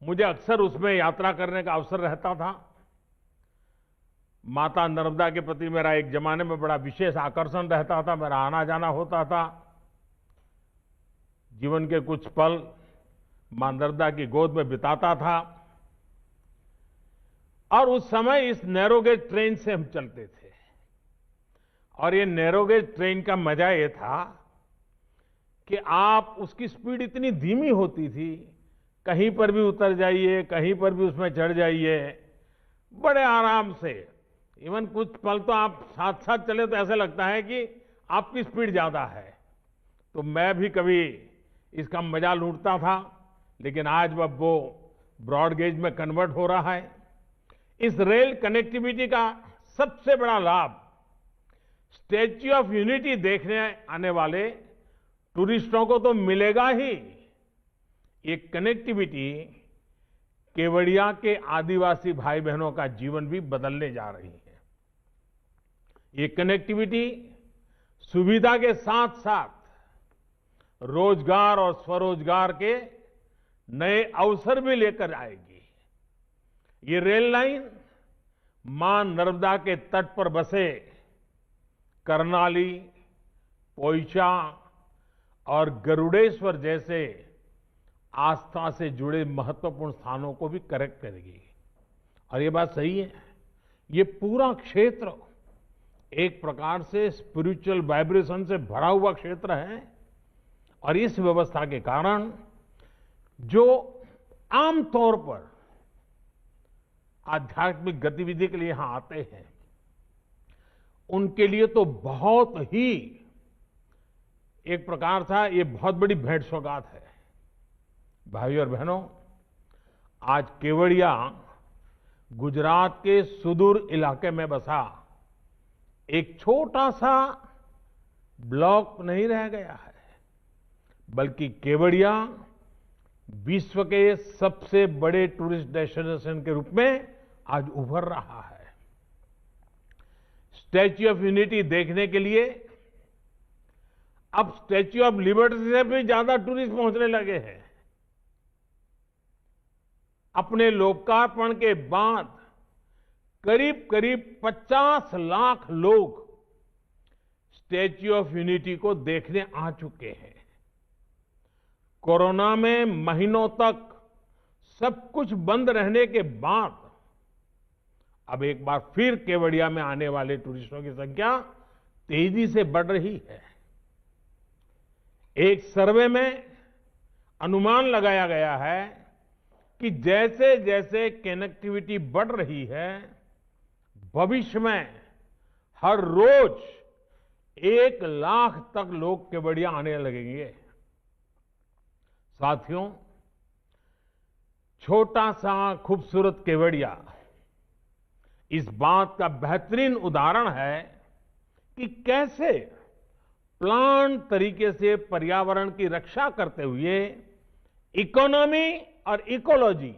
मुझे अक्सर उसमें यात्रा करने का अवसर रहता था। माता नर्मदा के प्रति मेरा एक जमाने में बड़ा विशेष आकर्षण रहता था, मेरा आना जाना होता था। जीवन के कुछ पल मां नर्मदा की गोद में बिताता था। और उस समय इस नैरोगेज ट्रेन से हम चलते थे। और ये नैरोगेज ट्रेन का मजा ये था कि आप उसकी स्पीड इतनी धीमी होती थी, कहीं पर भी उतर जाइए, कहीं पर भी उसमें चढ़ जाइए, बड़े आराम से। इवन कुछ पल तो आप साथ साथ चले तो ऐसा लगता है कि आपकी स्पीड ज्यादा है। तो मैं भी कभी इसका मजा लूटता था, लेकिन आज अब वो ब्रॉड गेज में कन्वर्ट हो रहा है। इस रेल कनेक्टिविटी का सबसे बड़ा लाभ स्टैच्यू ऑफ यूनिटी देखने आने वाले टूरिस्टों को तो मिलेगा ही। ये कनेक्टिविटी केवड़िया के आदिवासी भाई बहनों का जीवन भी बदलने जा रही है। ये कनेक्टिविटी सुविधा के साथ साथ रोजगार और स्वरोजगार के नए अवसर भी लेकर आएगी। ये रेल लाइन मां नर्मदा के तट पर बसे कर्नाली, पोइचा और गरुड़ेश्वर जैसे आस्था से जुड़े महत्वपूर्ण स्थानों को भी कनेक्ट करेगी। और ये बात सही है, ये पूरा क्षेत्र एक प्रकार से स्पिरिचुअल वाइब्रेशन से भरा हुआ क्षेत्र है। और इस व्यवस्था के कारण जो आमतौर पर आध्यात्मिक गतिविधि के लिए यहां आते हैं, उनके लिए तो बहुत ही एक प्रकार था, ये बहुत बड़ी भेंट सौगात है। भाइयों और बहनों, आज केवड़िया गुजरात के सुदूर इलाके में बसा एक छोटा सा ब्लॉक नहीं रह गया है, बल्कि केवड़िया विश्व के सबसे बड़े टूरिस्ट डेस्टिनेशन के रूप में आज उभर रहा है। स्टैच्यू ऑफ यूनिटी देखने के लिए अब स्टैच्यू ऑफ लिबर्टी से भी ज्यादा टूरिस्ट पहुंचने लगे हैं। अपने लोकार्पण के बाद करीब करीब 50 लाख लोग स्टैच्यू ऑफ यूनिटी को देखने आ चुके हैं। कोरोना में महीनों तक सब कुछ बंद रहने के बाद अब एक बार फिर केवड़िया में आने वाले टूरिस्टों की संख्या तेजी से बढ़ रही है। एक सर्वे में अनुमान लगाया गया है कि जैसे जैसे कनेक्टिविटी बढ़ रही है, भविष्य में हर रोज 1 लाख तक लोग केवड़िया आने लगेंगे। साथियों, छोटा सा खूबसूरत केवड़िया इस बात का बेहतरीन उदाहरण है कि कैसे प्लान तरीके से पर्यावरण की रक्षा करते हुए इकोनॉमी और इकोलॉजी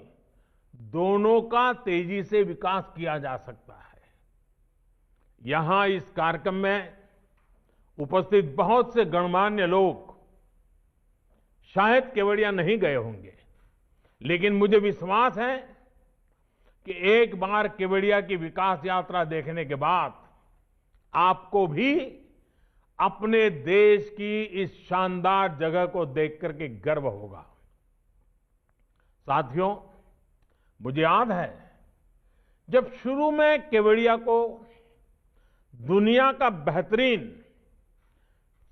दोनों का तेजी से विकास किया जा सकता है। यहां इस कार्यक्रम में उपस्थित बहुत से गणमान्य लोग शायद केवड़िया नहीं गए होंगे, लेकिन मुझे विश्वास है कि एक बार केवड़िया की विकास यात्रा देखने के बाद आपको भी अपने देश की इस शानदार जगह को देख करके गर्व होगा। साथियों, मुझे याद है जब शुरू में केवड़िया को दुनिया का बेहतरीन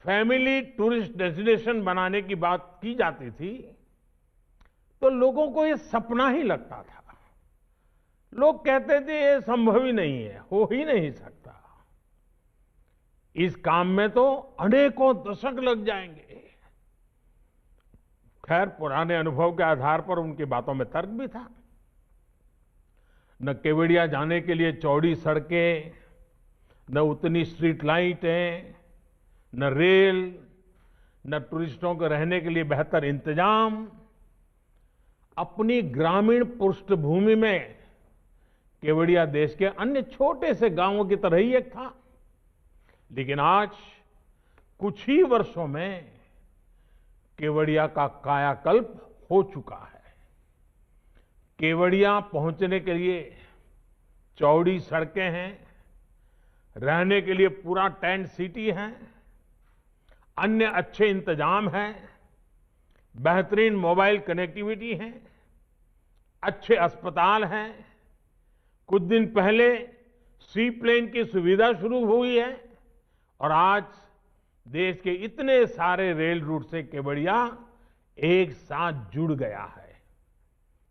फैमिली टूरिस्ट डेस्टिनेशन बनाने की बात की जाती थी, तो लोगों को ये सपना ही लगता था। लोग कहते थे ये संभव ही नहीं है, हो ही नहीं सकता, इस काम में तो अनेकों दशक लग जाएंगे। खैर, पुराने अनुभव के आधार पर उनकी बातों में तर्क भी था। न केवड़िया जाने के लिए चौड़ी सड़कें, न उतनी स्ट्रीट लाइटें, न रेल, न टूरिस्टों को रहने के लिए बेहतर इंतजाम। अपनी ग्रामीण पृष्ठभूमि में केवड़िया देश के अन्य छोटे से गांवों की तरह ही एक था, लेकिन आज कुछ ही वर्षों में केवड़िया का कायाकल्प हो चुका है। केवड़िया पहुंचने के लिए चौड़ी सड़कें हैं, रहने के लिए पूरा टेंट सिटी है, अन्य अच्छे इंतजाम हैं, बेहतरीन मोबाइल कनेक्टिविटी है, अच्छे अस्पताल हैं। कुछ दिन पहले सी प्लेन की सुविधा शुरू हुई है और आज देश के इतने सारे रेल रूट से केवड़िया एक साथ जुड़ गया है।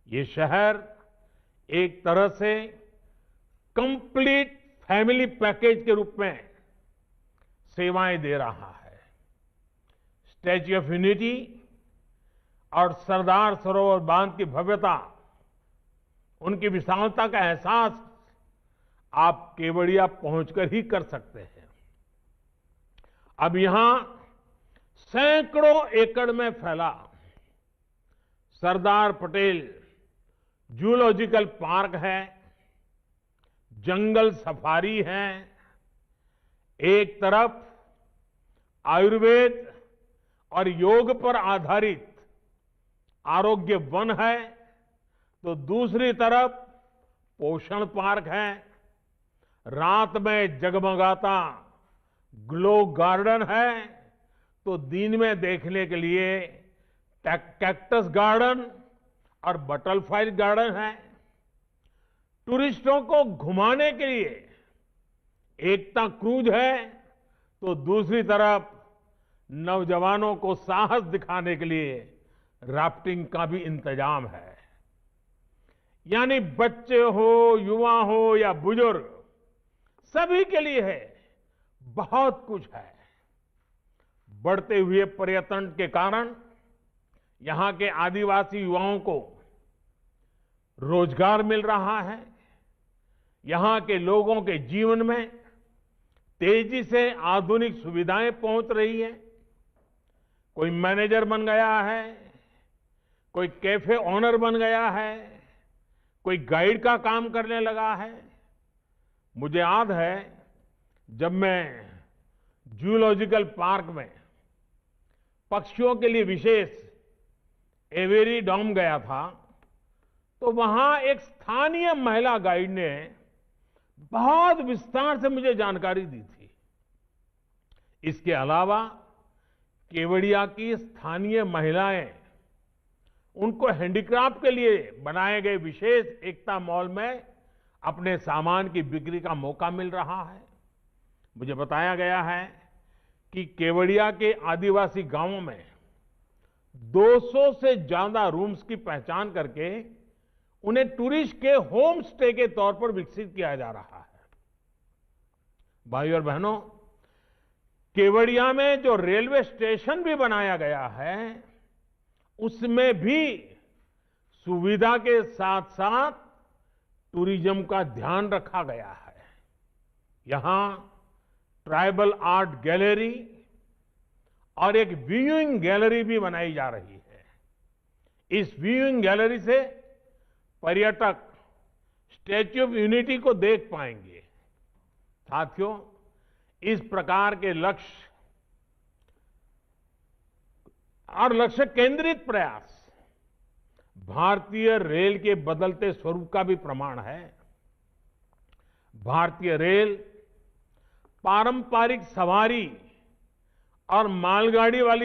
ये शहर एक तरह से कंप्लीट फैमिली पैकेज के रूप में सेवाएं दे रहा है। स्टैच्यू ऑफ यूनिटी और सरदार सरोवर बांध की भव्यता, उनकी विशालता का एहसास आप केवड़िया पहुंचकर ही कर सकते हैं। अब यहां सैकड़ों एकड़ में फैला सरदार पटेल जूलॉजिकल पार्क है, जंगल सफारी है। एक तरफ आयुर्वेद और योग पर आधारित आरोग्य वन है, तो दूसरी तरफ पोषण पार्क है। रात में जगमगाता ग्लो गार्डन है, तो दिन में देखने के लिए कैक्टस गार्डन और बटरफ्लाई गार्डन है। टूरिस्टों को घुमाने के लिए एकता क्रूज है, तो दूसरी तरफ नौजवानों को साहस दिखाने के लिए राफ्टिंग का भी इंतजाम है। यानी बच्चे हो, युवा हो या बुजुर्ग, सभी के लिए है, बहुत कुछ है। बढ़ते हुए पर्यटन के कारण यहां के आदिवासी युवाओं को रोजगार मिल रहा है। यहां के लोगों के जीवन में तेजी से आधुनिक सुविधाएं पहुंच रही है। कोई मैनेजर बन गया है, कोई कैफे ओनर बन गया है, कोई गाइड का काम करने लगा है। मुझे याद है जब मैं जूलॉजिकल पार्क में पक्षियों के लिए विशेष एवेरी डॉम गया था, तो वहां एक स्थानीय महिला गाइड ने बहुत विस्तार से मुझे जानकारी दी थी। इसके अलावा केवड़िया की स्थानीय महिलाएं, उनको हैंडीक्राफ्ट के लिए बनाए गए विशेष एकता मॉल में अपने सामान की बिक्री का मौका मिल रहा है। मुझे बताया गया है कि केवड़िया के आदिवासी गांवों में 200 से ज्यादा रूम्स की पहचान करके उन्हें टूरिस्ट के होम स्टे के तौर पर विकसित किया जा रहा है। भाइयों और बहनों, केवड़िया में जो रेलवे स्टेशन भी बनाया गया है, उसमें भी सुविधा के साथ साथ टूरिज्म का ध्यान रखा गया है। यहां ट्राइबल आर्ट गैलरी और एक व्यूइंग गैलरी भी बनाई जा रही है। इस व्यूइंग गैलरी से पर्यटक स्टैच्यू ऑफ यूनिटी को देख पाएंगे। साथियों, इस प्रकार के लक्ष्य और लक्ष्य केंद्रित प्रयास भारतीय रेल के बदलते स्वरूप का भी प्रमाण है। भारतीय रेल पारंपरिक सवारी और मालगाड़ी वाली